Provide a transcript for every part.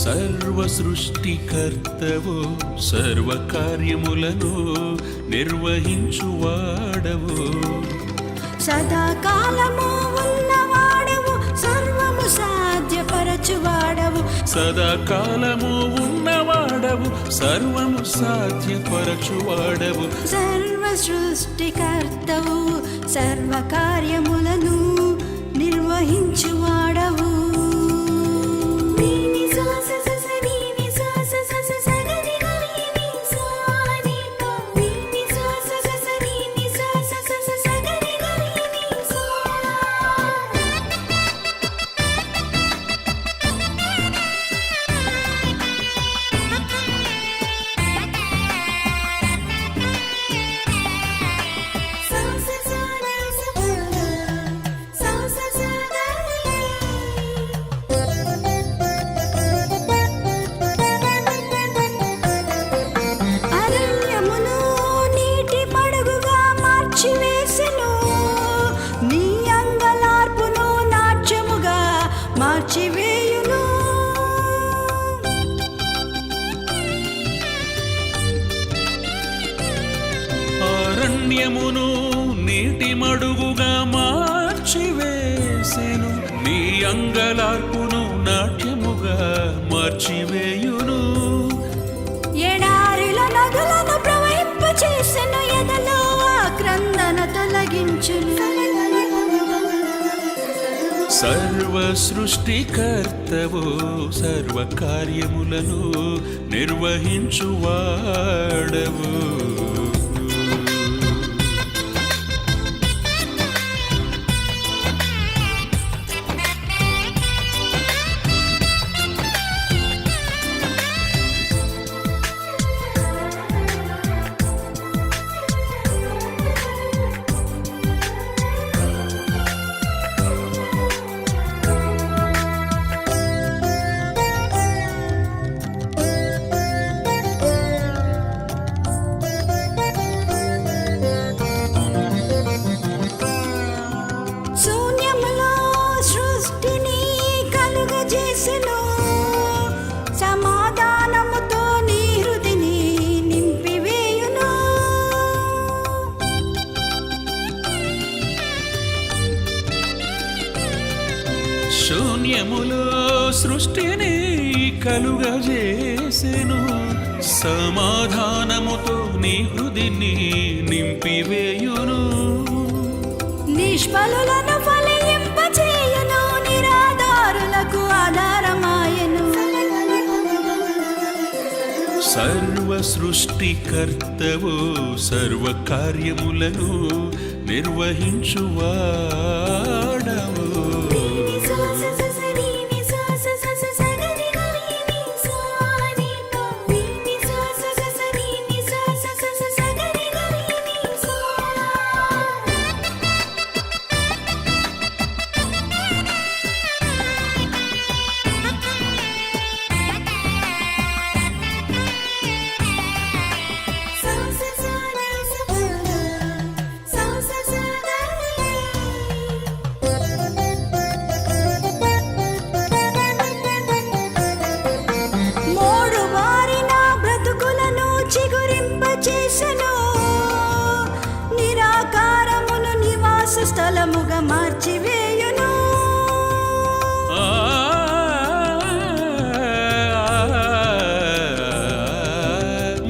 సర్వ సృష్టికర్తవు సర్వ కార్యములను నిర్వహించువాడవు సదాకాలము ఉన్నవాడవు సర్వము సాధ్యపరచువాడవు సదాకాలము ఉన్నవాడవు సర్వము సాధ్యపరచువాడవు సర్వ సృష్టికర్తవు సర్వ కార్యములను నిర్వహించువాడవు మార్చివేయును అరణ్యమును నీటి మడుగుగా మార్చివేసెను నీ అంగలార్పును నాట్యముగా మార్చివేయును ఎడారిలో నదులను ప్రవహింపచేసెను ఎదలో ఆక్రందన తొలగించును సర్వ సృష్టికర్తవు సర్వ కార్యములను నిర్వహించువాడవు సమాధానముతో నీ హృదిని నింపివేయును శూన్యములో సృష్టిని కలుగజేసెను సమాధానముతో నీ హృదిని నింపివేయును నిష్ఫలులను ఫలింపచేయును నిరాధారులకు ఆధారమాయను సర్వ సృష్టికర్తవు సర్వ కార్యములను నిర్వహించువాడవు నిరాకారమును నివాస స్థలముగా మార్చివేయును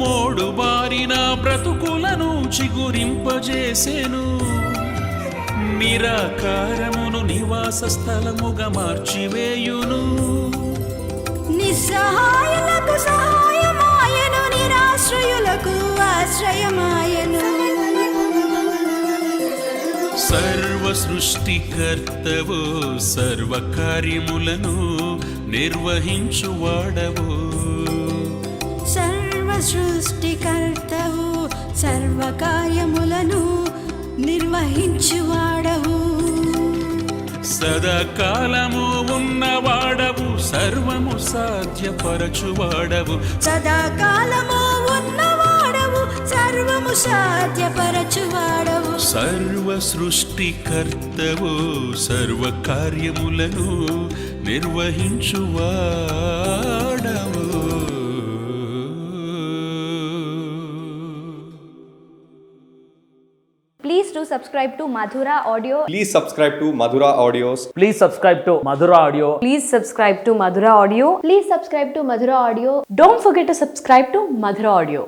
మోడు బారిన బ్రతుకులను చిగురింపజేసెను నిరాకారమును నివాస స్థలముగా మార్చివేయును నిస్సహాయులకు సహాయమాయను నిరాశ్రయులకు ఆశ్రయమాయను సర్వ సృష్టికర్తవు సర్వ కార్యములను నిర్వహించువాడవు సర్వ సృష్టికర్తవు సర్వ కార్యములను నిర్వహించువాడవు సదాకాలము ఉన్నవాడవు సర్వము సాధ్యపరచువాడవు సదాకాలము ఉన్నవాడవు సర్వము సాధ్యపరచువాడవు సర్వ సృష్టికర్తవు సర్వ కార్యములను నిర్వహించువాడవు. Please do subscribe to Madhura Audio. Please subscribe to Madhura Audios. Please subscribe to Madhura Audio. Please subscribe to Madhura Audio. Please subscribe to Madhura Audio. Don't forget to subscribe to Madhura Audio.